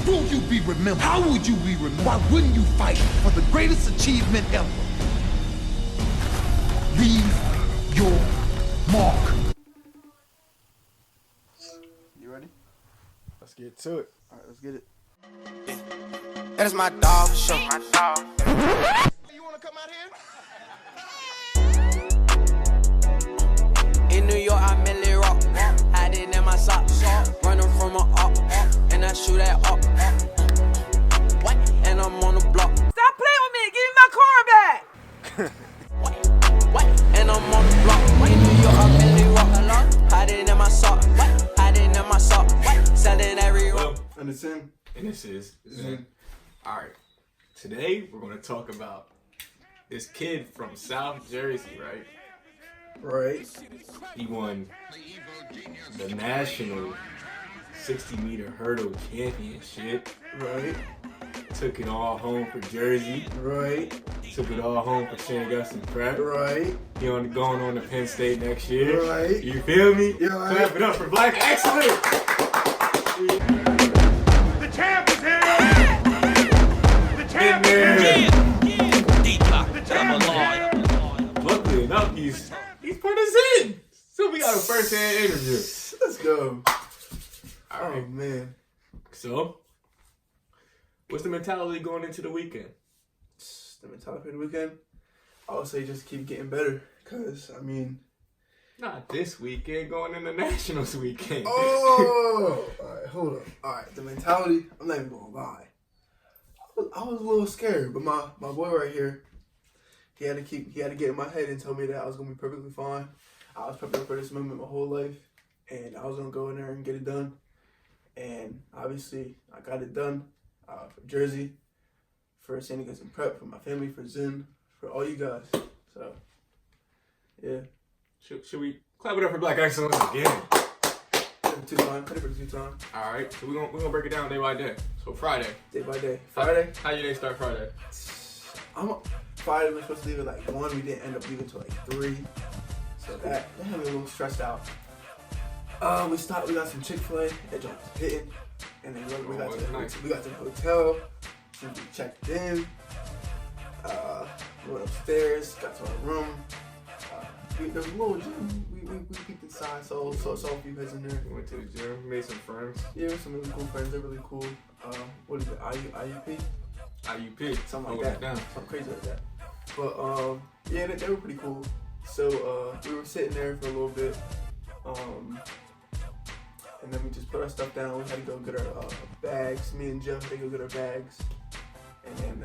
Will you be remembered? How would you be remembered? Why wouldn't you fight for the greatest achievement ever? Leave your mark. You ready? Let's get to it. All right, let's get it. That is my dog for sure. My dog. You want to come out here? In New York, I merely rock. Hiding in my socks. Running from a up. And I shoot at up. And I'm on the block. Stop playing with me. Give me my car back. And I'm on the block. In New York, I merely rock. Hiding in my socks. Hiding in my socks. Selling every rock. And it's in. And this is Zen. All right. Today we're going to talk about this kid from South Jersey, right? Right. He won the national 60-meter hurdle championship. Right. Took it all home for Jersey. Right. Took it all home for St. Augustine Prep. Right. He going on to Penn State next year. Right. You feel me? Yeah, right. Clap it up for Black Excellence. The champ is here! The champ is Yeah. here! The champ is here! Luckily enough, he's part of Zen. So we got a first-hand interview. Let's go. All Oh, right. man. So, what's the mentality going into the weekend? The mentality of the weekend, I would say just keep getting better. Because, I mean... Not this weekend, going into Nationals weekend. Oh! Alright, hold up. Alright, the mentality, I'm not even going to lie. I was a little scared, but my boy right here, he had to get in my head and tell me that I was going to be perfectly fine. I was preparing for this moment my whole life, and I was going to go in there and get it done. And obviously, I got it done for Jersey, for St. Augustine Prep, for my family, for Zen, for all you guys. So, yeah. Should we clap it up for Black Excellence again? Two-time, credit for the two-time. All right, so we're gonna break it down day by day. So Friday. Day by day. Friday? How your day start Friday? Friday, we were supposed to leave at like 1. We didn't end up leaving until like 3. So that had me a little stressed out. We got some Chick-fil-A. That joint was hitting. And then we got to the hotel. We checked in. We went upstairs, got to our room. There was a little gym. We peeked inside, saw a few heads in there. We went to the gym, made some friends. Yeah, some really cool friends. They're really cool. What is it? IUP? IUP. Something like that. Down. Something crazy like that. But yeah, they were pretty cool. So we were sitting there for a little bit, and then we just put our stuff down. We had to go get our bags. Me and Jeff had to go get our bags, and then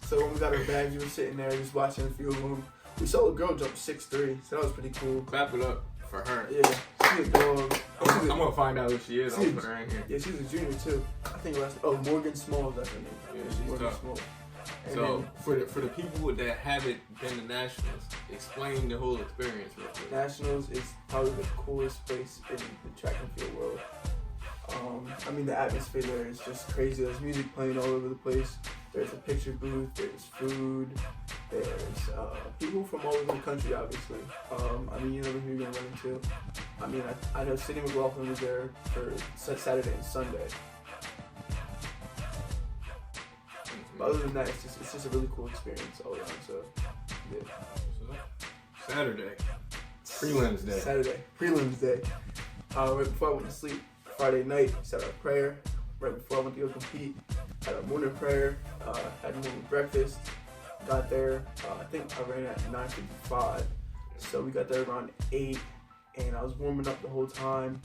so when we got our bags, we were sitting there just watching a few of them. We saw a girl jump 6'3", so that was pretty cool. Clap it up for her. Yeah, she's a dog. I'm gonna find out who she is. I'll put her in here. Yeah, she's a junior too. I think Morgan Smalls, that's her name. Yeah, she's she's Morgan tough. Smalls. And So then, for the people that haven't been to Nationals, explain the whole experience real quick. Nationals is probably the coolest place in the track and field world. I mean, the atmosphere there is just crazy. There's music playing all over the place. There's a picture booth. There's food. There's people from all over the country, obviously. I mean, you never know who you're gonna run into. I mean, I know Sidney McLaughlin was there for Saturday and Sunday. But other than that, it's just a really cool experience all around. So, yeah. Saturday. Prelims day. Saturday. Prelims day. Right before I went to sleep, Friday night, said our prayer. Right before I went to go compete, had our morning prayer, had morning breakfast. Got there, I think I ran at 9:55. So we got there around 8, and I was warming up the whole time.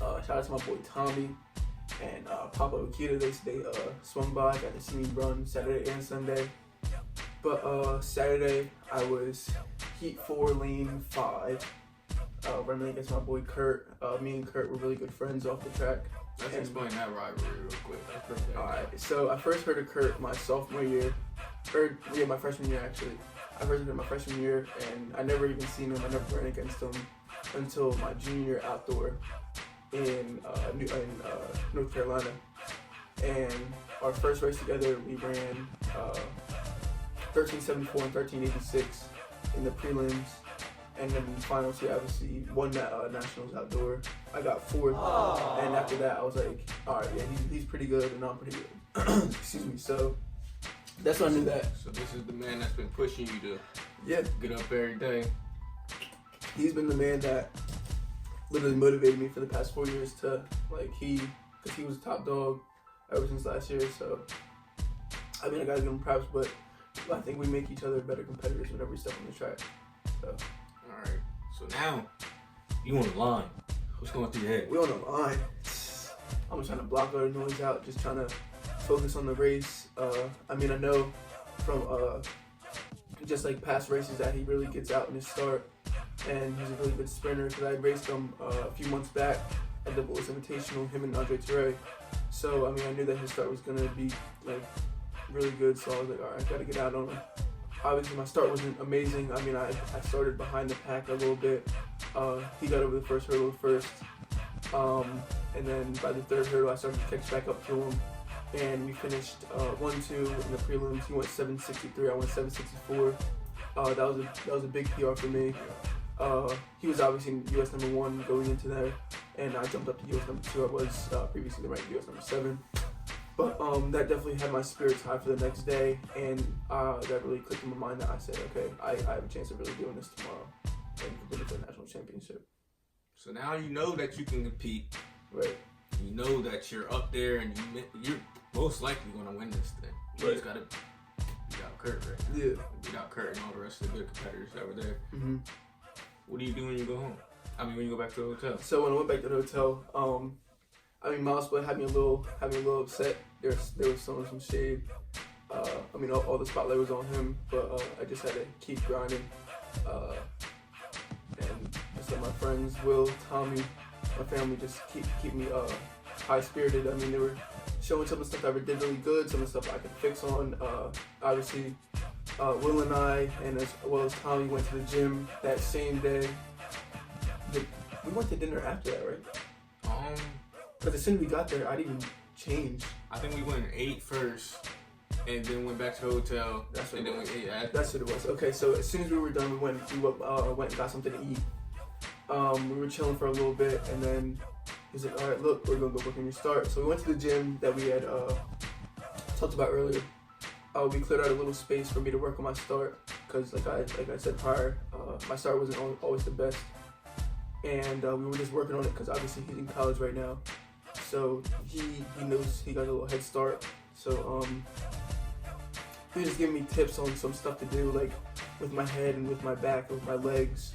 Shout out to my boy Tommy and Papa Akita. They swung by, got to see me run Saturday and Sunday. But Saturday, I was heat 4, lane 5. Running against my boy Kurt. Me and Kurt were really good friends off the track. Let's explain that rivalry real quick. Alright, so I first heard of Kurt my sophomore year. My freshman year actually. I first heard him my freshman year, and I never even seen him. I never ran against him until my junior year outdoor in North Carolina. And our first race together, we ran 1374 and 1386 in the prelims. And then in finals, he obviously won that nationals outdoor. I got fourth, and after that, I was like, all right, yeah, he's pretty good, and I'm pretty good. Excuse me. So that's when I knew that. So this is the man that's been pushing you to Yeah, get up every day. he's been the man that literally motivated me for the past 4 years to because he was a top dog ever since last year. So I mean, I gotta give him props, but I think we make each other better competitors whenever we step on the track. So. All right. So now you on the line. What's going through your head? We on the line. I'm trying to block all the noise out, just trying to focus on the race. I mean, I know from just like past races that he really gets out in his start, and he's a really good sprinter because I raced him a few months back at the Bulls Invitational, him and Andre Toure. So I mean, I knew that his start was gonna be like really good, so I was like, all right, I gotta get out on him. Obviously, my start wasn't amazing. I mean, I started behind the pack a little bit. He got over the first hurdle first. And then by the third hurdle, I started to catch back up to him. And we finished 1-2 in the prelims. He went 7:63, I went 7:64. That was a big PR for me. He was obviously US #1 going into there. And I jumped up to US #2. I was previously ranked US #7. But that definitely had my spirits high for the next day, and that really clicked in my mind that I said, okay, I have a chance of really doing this tomorrow and competing for the national championship. So now you know that you can compete. Right. You know that you're up there, and you're most likely going to win this thing. You just got to beat out Kurt right now. Yeah. Beat out Kurt and all the rest of the good competitors that were there. Mm-hmm. What do you do when you go home? I mean, when you go back to the hotel? So when I went back to the hotel, I mean, Miles Split had me a little upset. There was some shade. I mean, all the spotlight was on him, but I just had to keep grinding. And just let my friends, Will, Tommy, my family, just keep me high spirited. I mean, they were showing some of the stuff I did really good, some of the stuff I could fix on. Obviously, Will and I, and as well as Tommy, went to the gym that same day. We went to dinner after that, right? Because as soon as we got there, I didn't even change. I think we went and ate first, and then went back to the hotel. That's what and it then was. we ate after. That's what it was. Okay, so as soon as we were done, we went and got something to eat. We were chilling for a little bit, and then he's like, all right, look, we're going to go book in your start. So we went to the gym that we had talked about earlier. We cleared out a little space for me to work on my start, because like I said prior, my start wasn't always the best. And we were just working on it because obviously he's in college right now. So he knows he got a little head start. So he was just giving me tips on some stuff to do, like with my head and with my back, with my legs.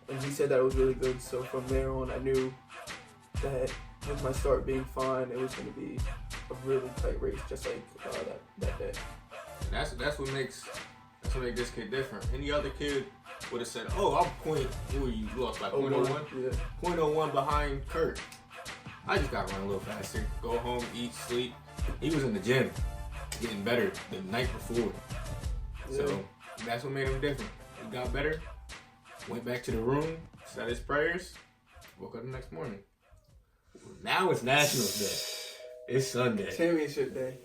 And he said that it was really good. So from there on, I knew that with my start being fine, it was going to be a really tight race, just like that day. That's what makes this kid different. Any other kid would have said, "Oh, I'm you lost by 0.01? Yeah. 0.01 behind Kurt. I just got to run a little faster. Go home, eat, sleep." He was in the gym, getting better the night before. Yeah. So that's what made him different. He got better, went back to the room, said his prayers, woke up the next morning. Now it's Nationals Day. It's Sunday. Championship day.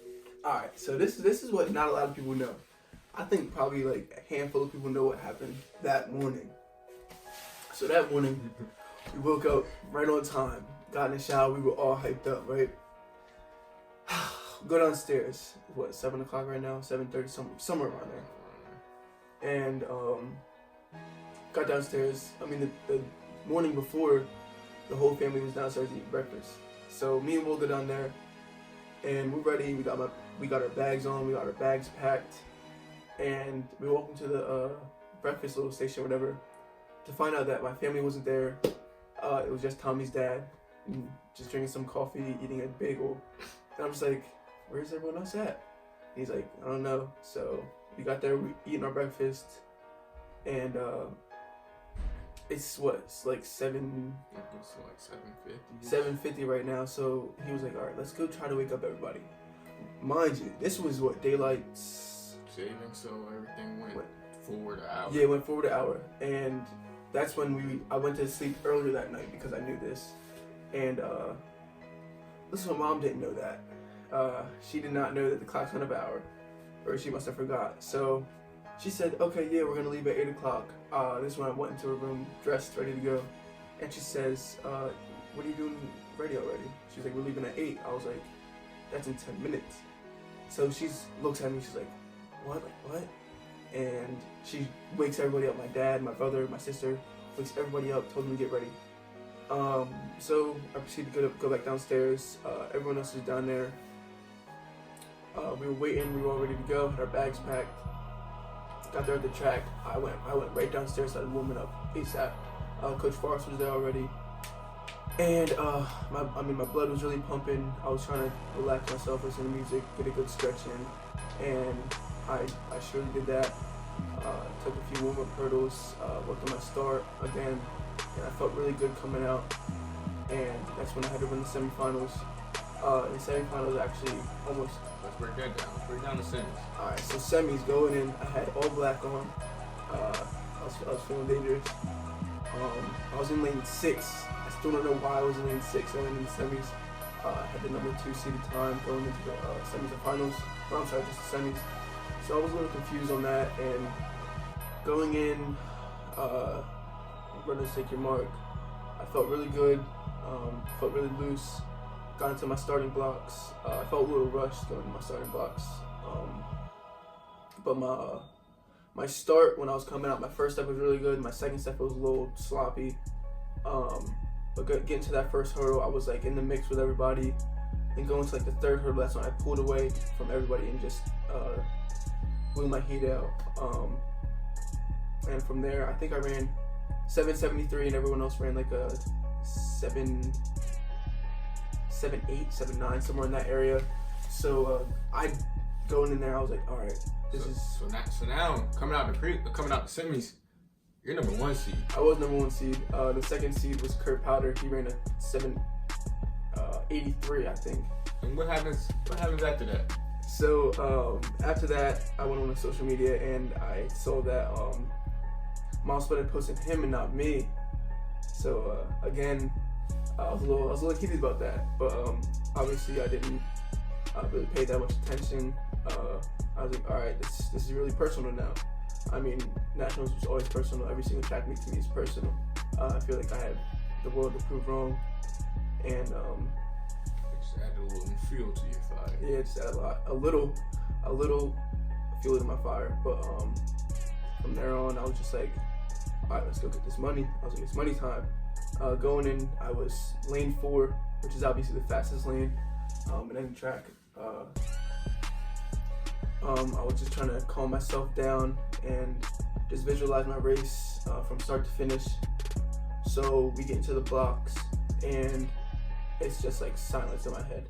All right, so this is what not a lot of people know. I think probably like a handful of people know what happened that morning. So that morning, we woke up right on time, got in the shower, we were all hyped up, right? Go downstairs. What, 7 o'clock right now? 7:30, somewhere around there. And got downstairs. I mean, the morning before, the whole family was downstairs eating breakfast. So me and Will go down there, and we're ready. We got our bags on. We got our bags packed, and we walk into the breakfast little station, or whatever, to find out that my family wasn't there. It was just Tommy's dad, and just drinking some coffee, eating a bagel. And I'm just like, where's everyone else at? And he's like, I don't know. So we got there, we eating our breakfast, and it's like 7. It's like 7:50. 7:50 right now. So he was like, all right, let's go try to wake up everybody. Mind you, this was what, daylight saving, so everything went forward an hour. Yeah, it went forward an hour, and that's when I went to sleep earlier that night because I knew this. And listen, my mom didn't know that. She did not know that the clock's went up an hour, or she must have forgot. So she said, okay, yeah, we're gonna leave at 8 o'clock. This is when I went into her room, dressed, ready to go. And she says, what are you doing ready already? She's like, we're leaving at 8. I was like, that's in 10 minutes. So she looks at me, she's like, what? And she wakes everybody up, my dad, my brother, my sister, wakes everybody up, told them to get ready. So I proceeded to go back downstairs. Everyone else was down there. We were waiting, we were all ready to go, had our bags packed. Got there at the track. I went right downstairs, started warming up ASAP. Coach Forrest was there already. And my blood was really pumping. I was trying to relax myself, listen to music, get a good stretch in. And I surely did that. Took a few warm-up hurdles, worked on my start again, and I felt really good coming out. And that's when I had to win the semifinals. In semifinals, actually, almost. Let's break that down. Let's break down the semis. Alright, so semis going in, I had all black on. I was feeling dangerous. I was in lane 6. I still don't know why I was in lane 6. I went in the semis. I had the number 2 seeded time going into the semis and finals. Or I'm sorry, just the semis. So I was a little confused on that. And going in, runners take your mark. I felt really good. Felt really loose. Got into my starting blocks. I felt a little rushed going into my starting blocks. But my start when I was coming out, my first step was really good. My second step was a little sloppy. But getting to that first hurdle, I was like in the mix with everybody. And going to like the third hurdle, that's when I pulled away from everybody and just blew my heat out. And from there, I think I ran 7:73, and everyone else ran like a 7:8, 7:9, somewhere in that area. So I going in there, I was like, all right, this is. So now coming out the semis, you're number 1 seed. I was number 1 seed. The second seed was Kurt Powder. He ran a 7:83, I think. And what happens after that? So after that, I went on to social media and I saw that Miles Spud had posted him and not me. So again, I was a little heated about that, but obviously I didn't really pay that much attention. I was like, all right, this is really personal now. I mean, nationals was always personal. Every single track meet to me is personal. I feel like I have the world to prove wrong, and just add a little fuel to your fire. yeah, just add a little fuel to my fire. But from there on, I was just like, all right, let's go get this money. I was like, it's money time. Going in, I was lane 4, which is obviously the fastest lane in any track. I was just trying to calm myself down and just visualize my race from start to finish. So we get into the blocks and it's just like silence in my head.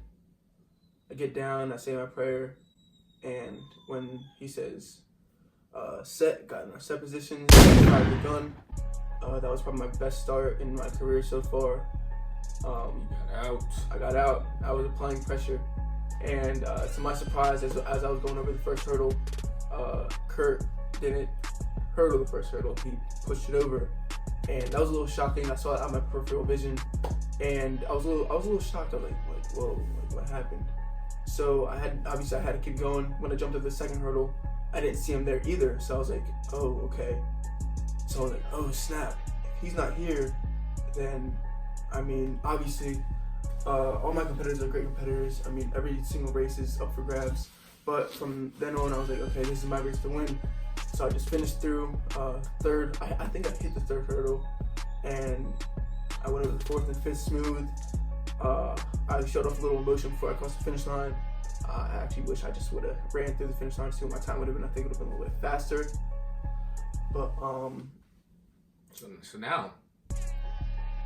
I get down, I say my prayer, and when he says set, got in our set positions, fired the gun. That was probably my best start in my career so far. I got out. I was applying pressure. And to my surprise, as I was going over the first hurdle, Kurt didn't hurdle the first hurdle. He pushed it over, and that was a little shocking. I saw it out of my peripheral vision, and I was a little shocked. I was like, whoa, like, what happened? So I had to keep going. When I jumped over the second hurdle, I didn't see him there either. So I was like, oh, okay. So I was like, oh snap! If he's not here, then I mean, obviously. All my competitors are great competitors. I mean, every single race is up for grabs. But from then on, I was like, okay, this is my race to win. So I just finished through third. I think I hit the third hurdle, and I went over the fourth and fifth smooth. I showed off a little emotion before I crossed the finish line. I actually wish I just would have ran through the finish line to see what my time would have been. I think it would have been a little bit faster. But So now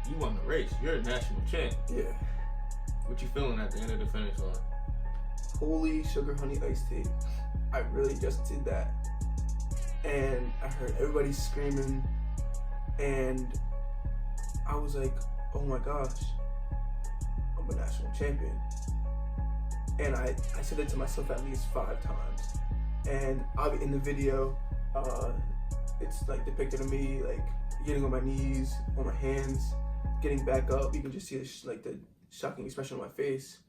you won the race. You're a national champ. Yeah. What you feeling at the end of the finish line? Holy sugar honey iced tea. I really just did that. And I heard everybody screaming, and I was like, oh my gosh, I'm a national champion. And I said it to myself at least 5 times. And in the video, it's like depicted of me like getting on my knees, on my hands, getting back up. You can just see the shocking expression on my face.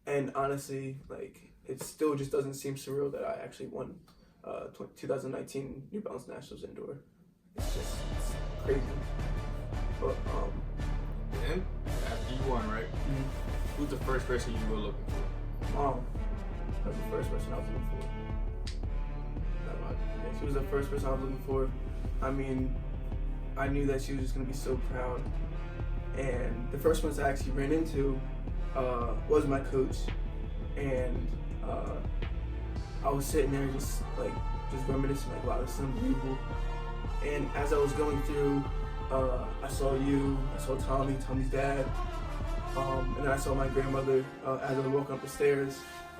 And honestly, like, it still just doesn't seem surreal that I actually won 2019 New Balance Nationals indoor. It's crazy. But then after you won, right? Who's the first person you were looking for? Mom. That was the first person I was looking for. Yeah, she was the first person I was looking for. I mean, I knew that she was just gonna be so proud. And the first ones I actually ran into was my coach, and I was sitting there just reminiscing, like, wow, this is unbelievable. And as I was going through, I saw you, I saw Tommy's dad, and then I saw my grandmother. As I was walking up the stairs,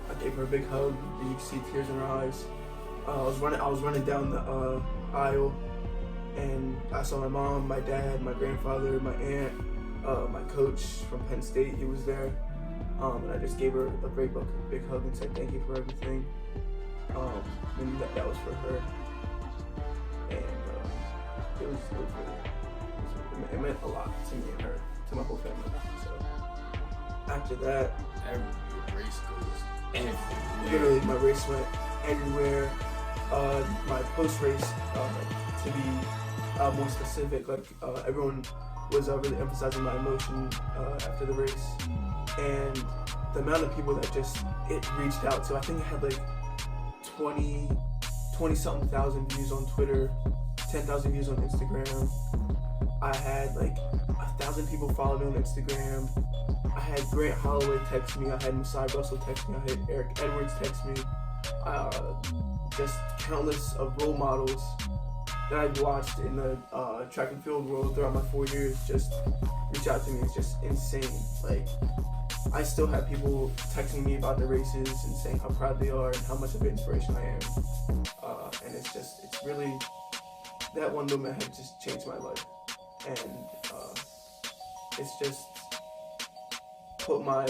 I gave her a big hug, and you could see tears in her eyes. I was running down the aisle, and I saw my mom, my dad, my grandfather, my aunt, my coach from Penn State. He was there, and I just gave her a big hug and said thank you for everything. And that was for her, and it meant a lot to me and her, to my whole family. So after that, Your race goes everywhere. literally my race went everywhere. My post-race, to be more specific, like everyone was really emphasizing my emotion after the race, and the amount of people that it reached out to. I think it had like 20-something thousand views on Twitter, 10,000 views on Instagram. I had like 1,000 people follow me on Instagram. I had Grant Holloway text me. I had Masai Russell text me. I had Eric Edwards text me. Just countless of role models that I've watched in the track and field world throughout my 4 years just reach out to me. It's just insane. Like, I still have people texting me about the races and saying how proud they are and how much of an inspiration I am. And it's really, that one moment had just changed my life. And it's just put my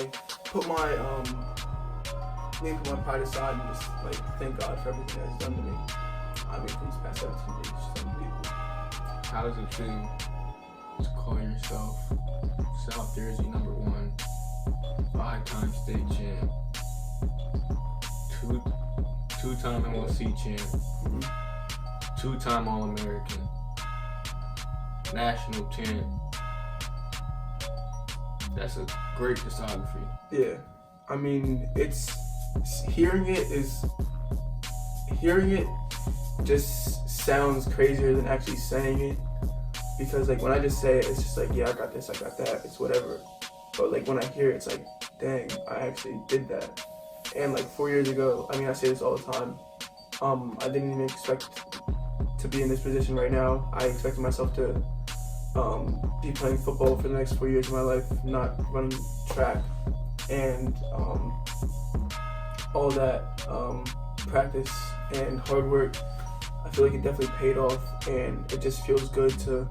pride aside and just like thank God for everything that He's done to me. I mean, for these past 17 years, it's just unbelievable. How does it feel to call yourself South Jersey #1, 5-time state champ, two-time MLC champ, 2-time All-American, national champ? That's a great discography. Yeah, I mean, hearing it just sounds crazier than actually saying it, because like when I just say it, it's just like, yeah, I got this, I got that, it's whatever. But like when I hear it, it's like, dang, I actually did that. And like 4 years ago, I mean, I say this all the time, I didn't even expect to be in this position right now. I expected myself to be playing football for the next 4 years of my life, not running track. And all that practice and hard work, I feel like it definitely paid off, and it just feels good to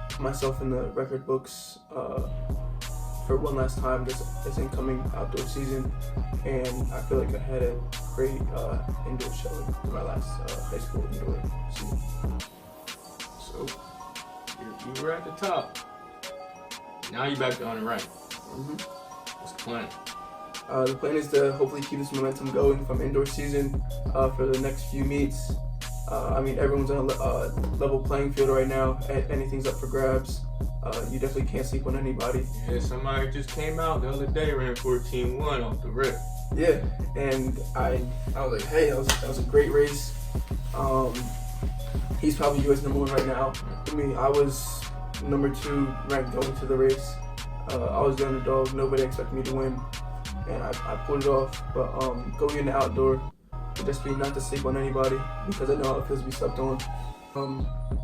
put myself in the record books for one last time this incoming outdoor season. And I feel like I had a great indoor showing for my last high school indoor season. So you were at the top. Now you're back on the right. What's the plan? The plan is to hopefully keep this momentum going from indoor season for the next few meets. I mean, everyone's on a level playing field right now. Anything's up for grabs. You definitely can't sleep on anybody. Yeah, somebody just came out the other day, ran 14-1 off the rip. Yeah, and I was like, hey, that was a great race. He's probably US #1 right now. I mean, I was #2 ranked going to the race. I was the underdog. Nobody expected me to win, and I pulled it off. But going into outdoor would just be not to sleep on anybody, because I know how it feels to be slept on.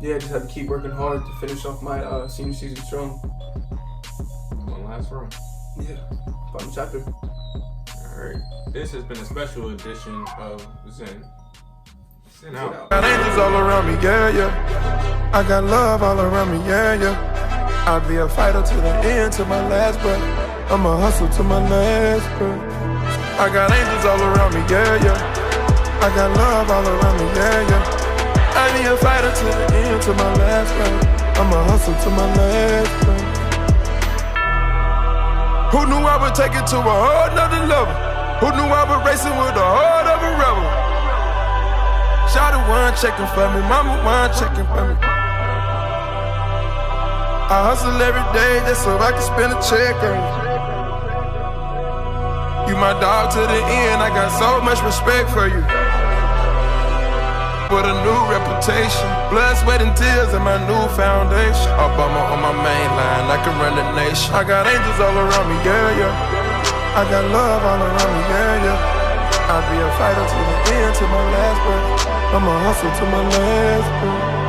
Yeah, just had to keep working hard to finish off my senior season strong. One last run. Yeah, final chapter. Alright, this has been a special edition of Zen. Zen out. Got angels all around me, yeah, yeah. I got love all around me, yeah, yeah. I'll be a fighter to the end, to my last breath. I'ma hustle to my last breath. I got angels all around me, yeah, yeah. I got love all around me, yeah, yeah. I'll be a fighter to the end, to my last breath. I'ma hustle to my last breath. Who knew I would take it to a whole nother level? Who knew I was racing with the heart of a rebel? Shout one checking for me, mama one checking for me. I hustle every day just so I can spend a check on you. You my dog to the end, I got so much respect for you. With a new reputation, blood, sweat, and tears in my new foundation. Obama on my main line, I can run the nation. I got angels all around me, yeah, yeah. I got love all around me, yeah, yeah. I'll be a fighter to the end, to my last breath. I'ma hustle to my last breath.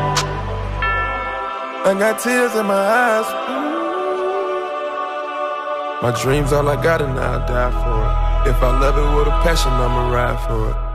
I got tears in my eyes. My dreams all I got and I'll die for it. If I love it with a passion, I'ma ride for it.